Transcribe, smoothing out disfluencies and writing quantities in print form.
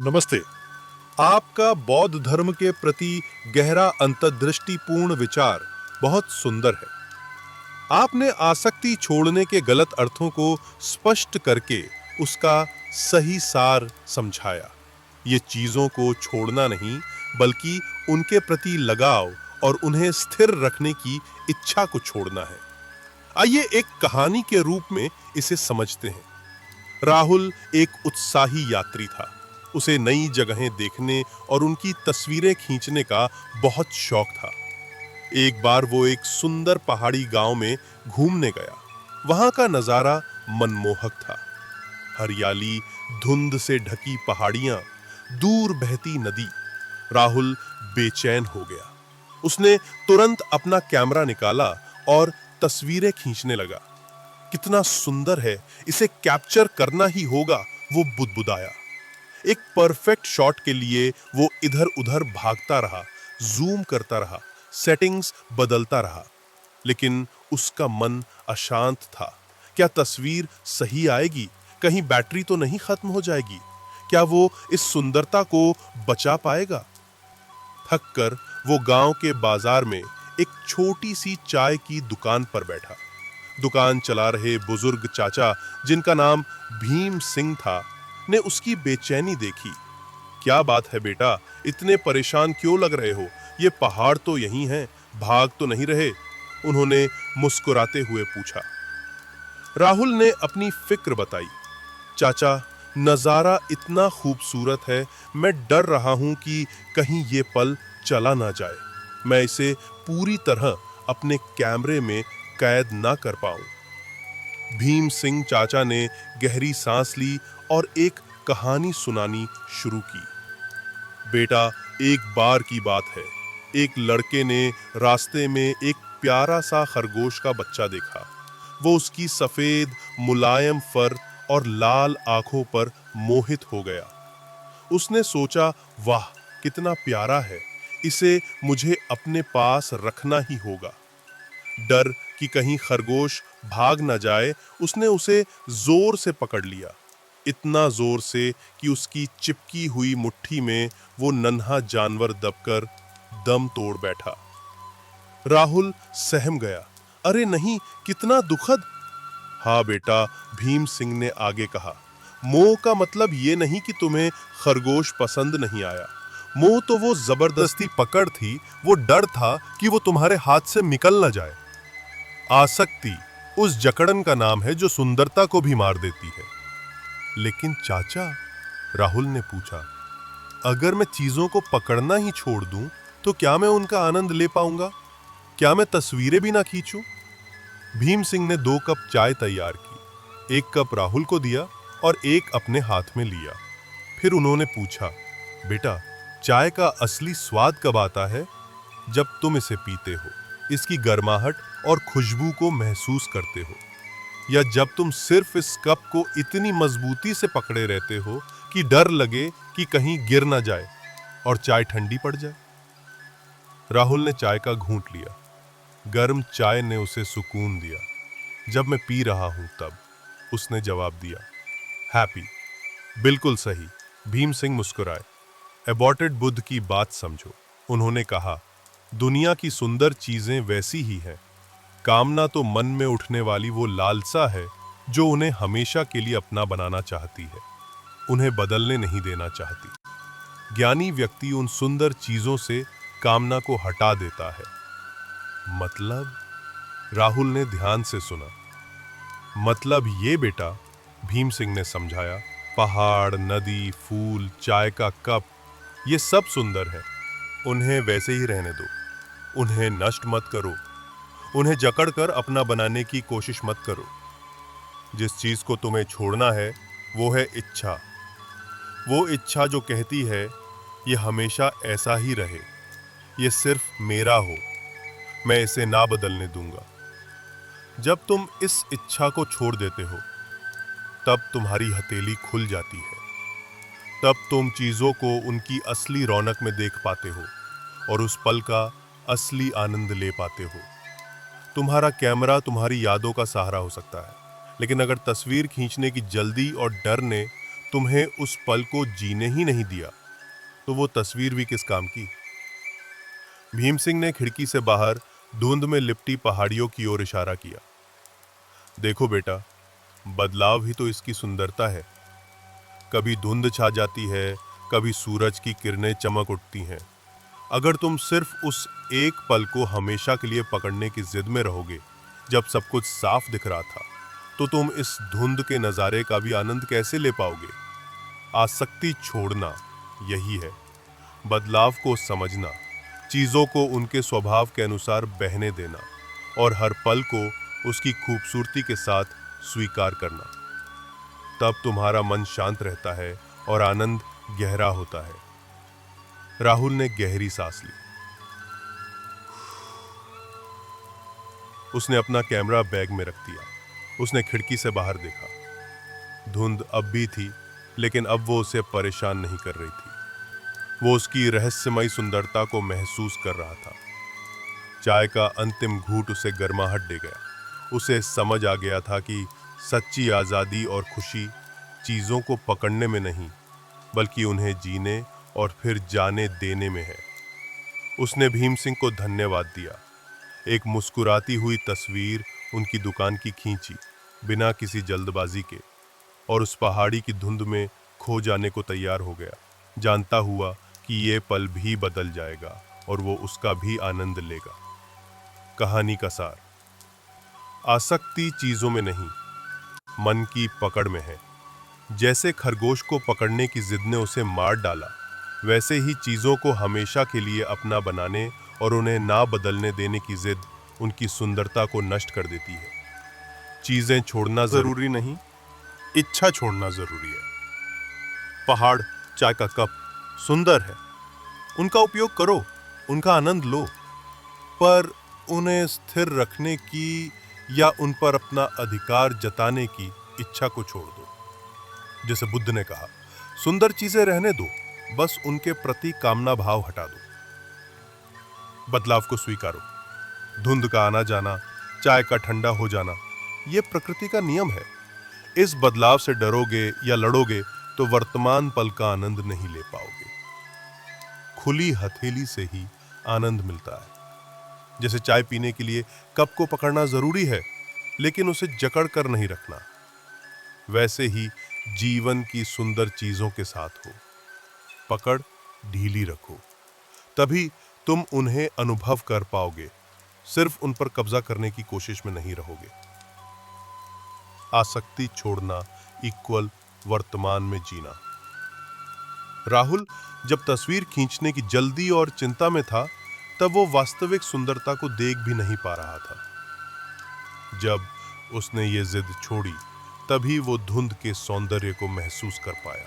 नमस्ते। आपका बौद्ध धर्म के प्रति गहरा अंतर्दृष्टिपूर्ण विचार बहुत सुंदर है। आपने आसक्ति छोड़ने के गलत अर्थों को स्पष्ट करके उसका सही सार समझाया। ये चीजों को छोड़ना नहीं, बल्कि उनके प्रति लगाव और उन्हें स्थिर रखने की इच्छा को छोड़ना है। आइए एक कहानी के रूप में इसे समझते हैं। राहुल एक उत्साही यात्री था। उसे नई जगहें देखने और उनकी तस्वीरें खींचने का बहुत शौक था। एक बार वो एक सुंदर पहाड़ी गांव में घूमने गया। वहां का नजारा मनमोहक था। हरियाली, धुंध से ढकी पहाड़ियां, दूर बहती नदी। राहुल बेचैन हो गया। उसने तुरंत अपना कैमरा निकाला और तस्वीरें खींचने लगा। कितना सुंदर है, इसे कैप्चर करना ही होगा, वो बुदबुदाया। एक परफेक्ट शॉट के लिए वो इधर-उधर भागता रहा, जूम करता रहा, सेटिंग्स बदलता रहा, लेकिन उसका मन अशांत था। क्या तस्वीर सही आएगी? कहीं बैटरी तो नहीं खत्म हो जाएगी? क्या वो इस सुंदरता को बचा पाएगा? थक कर वो गांव के बाजार में एक छोटी सी चाय की दुकान पर बैठा। दुकान चला रहे बुजुर्ग चाचा, जिनका नाम भीम सिंह था, ने उसकी बेचैनी देखी। क्या बात है बेटा, इतने परेशान क्यों लग रहे हो? ये पहाड़ तो यहीं हैं, भाग तो नहीं रहे? उन्होंने मुस्कुराते हुए पूछा। राहुल ने अपनी फिक्र बताई। चाचा, नजारा इतना खूबसूरत है, मैं डर रहा हूं कि कहीं ये पल चला ना जाए। मैं इसे पूरी तरह अपने कैमरे में कैद ना कर पाऊं। भीम सिंह चाचा ने गहरी सांस ली और एक कहानी सुनानी शुरू की। बेटा, एक बार की बात है। एक लड़के ने रास्ते में एक प्यारा सा खरगोश का बच्चा देखा। वो उसकी सफेद मुलायम फर और लाल आंखों पर मोहित हो गया। उसने सोचा, वाह कितना प्यारा है, इसे मुझे अपने पास रखना ही होगा। डर कि कहीं खरगोश भाग न जाए, उसने उसे जोर से पकड़ लिया। इतना जोर से कि उसकी चिपकी हुई मुट्ठी में वो नन्हा जानवर दबकर दम तोड़ बैठा। राहुल सहम गया। अरे नहीं, कितना दुखद। हाँ बेटा, भीम सिंह ने आगे कहा, मोह का मतलब ये नहीं कि तुम्हें खरगोश पसंद नहीं आया। मोह तो वो जबरदस्ती पकड़ थी, वो डर था कि वो तुम्हारे हाथ से निकल न जाए। आसक्ति उस जकड़न का नाम है जो सुंदरता को भी मार देती है। लेकिन चाचा, राहुल ने पूछा, अगर मैं चीजों को पकड़ना ही छोड़ दूं, तो क्या मैं उनका आनंद ले पाऊंगा? क्या मैं तस्वीरें भी ना खींचूं? भीम सिंह ने 2 कप चाय तैयार की। एक कप राहुल को दिया और एक अपने हाथ में लिया। फिर उन्होंने पूछा, बेटा, चाय का असली स्वाद कब आता है? जब तुम इसे पीते हो, इसकी गर्माहट और खुशबू को महसूस करते हो, या जब तुम सिर्फ इस कप को इतनी मजबूती से पकड़े रहते हो कि डर लगे कि कहीं गिर ना जाए और चाय ठंडी पड़ जाए। राहुल ने चाय का घूंट लिया। गर्म चाय ने उसे सुकून दिया। जब मैं पी रहा हूं तब, उसने जवाब दिया। हैप्पी। बिल्कुल सही। भीम सिंह मुस्कुराए। एबॉर्टेड बुद्ध की बात समझो। उन्होंने कहा, दुनिया की सुंदर चीजें वैसी ही हैं। कामना तो मन में उठने वाली वो लालसा है जो उन्हें हमेशा के लिए अपना बनाना चाहती है, उन्हें बदलने नहीं देना चाहती। ज्ञानी व्यक्ति उन सुंदर चीजों से कामना को हटा देता है। मतलब? राहुल ने ध्यान से सुना। मतलब ये बेटा, भीम सिंह ने समझाया, पहाड़, नदी, फूल, चाय का कप, ये सब सुंदर है। उन्हें वैसे ही रहने दो। उन्हें नष्ट मत करो। उन्हें जकड़कर अपना बनाने की कोशिश मत करो। जिस चीज को तुम्हें छोड़ना है, वो है इच्छा। वो इच्छा जो कहती है, ये हमेशा ऐसा ही रहे, ये सिर्फ मेरा हो, मैं इसे ना बदलने दूंगा। जब तुम इस इच्छा को छोड़ देते हो, तब तुम्हारी हथेली खुल जाती है। तब तुम चीजों को उनकी असली रौनक में देख पाते हो और उस पल का असली आनंद ले पाते हो। तुम्हारा कैमरा तुम्हारी यादों का सहारा हो सकता है, लेकिन अगर तस्वीर खींचने की जल्दी और डर ने तुम्हें उस पल को जीने ही नहीं दिया, तो वो तस्वीर भी किस काम की। भीम सिंह ने खिड़की से बाहर धुंध में लिपटी पहाड़ियों की ओर इशारा किया। देखो बेटा, बदलाव ही तो इसकी सुंदरता है। कभी धुंध छा जाती है, कभी सूरज की किरणें चमक उठती हैं। अगर तुम सिर्फ उस एक पल को हमेशा के लिए पकड़ने की जिद में रहोगे, जब सब कुछ साफ दिख रहा था, तो तुम इस धुंध के नजारे का भी आनंद कैसे ले पाओगे। आसक्ति छोड़ना यही है, बदलाव को समझना, चीजों को उनके स्वभाव के अनुसार बहने देना और हर पल को उसकी खूबसूरती के साथ स्वीकार करना। तब तुम्हारा मन शांत रहता है और आनंद गहरा होता है। राहुल ने गहरी सांस ली। उसने अपना कैमरा बैग में रख दिया। उसने खिड़की से बाहर देखा। धुंध अब भी थी, लेकिन अब वो उसे परेशान नहीं कर रही थी। वो उसकी रहस्यमयी सुंदरता को महसूस कर रहा था। चाय का अंतिम घूंट उसे गर्माहट दे गया। उसे समझ आ गया था कि सच्ची आज़ादी और खुशी चीज़ों को पकड़ने में नहीं, बल्कि उन्हें जीने और फिर जाने देने में है। उसने भीम सिंह को धन्यवाद दिया। एक मुस्कुराती हुई तस्वीर उनकी दुकान की खींची, बिना किसी जल्दबाजी के, और उस पहाड़ी की धुंध में खो जाने को तैयार हो गया, जानता हुआ कि ये पल भी बदल जाएगा और वो उसका भी आनंद लेगा। कहानी का सार: आसक्ति चीजों में नहीं, मन की पकड़ में है। जैसे खरगोश को पकड़ने की जिद ने उसे मार डाला, वैसे ही चीजों को हमेशा के लिए अपना बनाने और उन्हें ना बदलने देने की जिद उनकी सुंदरता को नष्ट कर देती है। चीजें छोड़ना जरूरी नहीं, इच्छा छोड़ना जरूरी है। पहाड़, चाय का कप सुंदर है, उनका उपयोग करो, उनका आनंद लो, पर उन्हें स्थिर रखने की या उन पर अपना अधिकार जताने की इच्छा को छोड़ दो। जैसे बुद्ध ने कहा, सुंदर चीजें रहने दो, बस उनके प्रति कामना भाव हटा दो। बदलाव को स्वीकारो। धुंध का आना जाना, चाय का ठंडा हो जाना, यह प्रकृति का नियम है। इस बदलाव से डरोगे या लड़ोगे तो वर्तमान पल का आनंद नहीं ले पाओगे। खुली हथेली से ही आनंद मिलता है। जैसे चाय पीने के लिए कप को पकड़ना जरूरी है, लेकिन उसे जकड़ कर नहीं रखना, वैसे ही जीवन की सुंदर चीजों के साथ हो। पकड़ ढीली रखो, तभी तुम उन्हें अनुभव कर पाओगे, सिर्फ उन पर कब्जा करने की कोशिश में नहीं रहोगे। आसक्ति छोड़ना इक्वल वर्तमान में जीना। राहुल जब तस्वीर खींचने की जल्दी और चिंता में था, तब वो वास्तविक सुंदरता को देख भी नहीं पा रहा था। जब उसने ये जिद छोड़ी, तभी वो धुंध के सौंदर्य को महसूस कर पाया।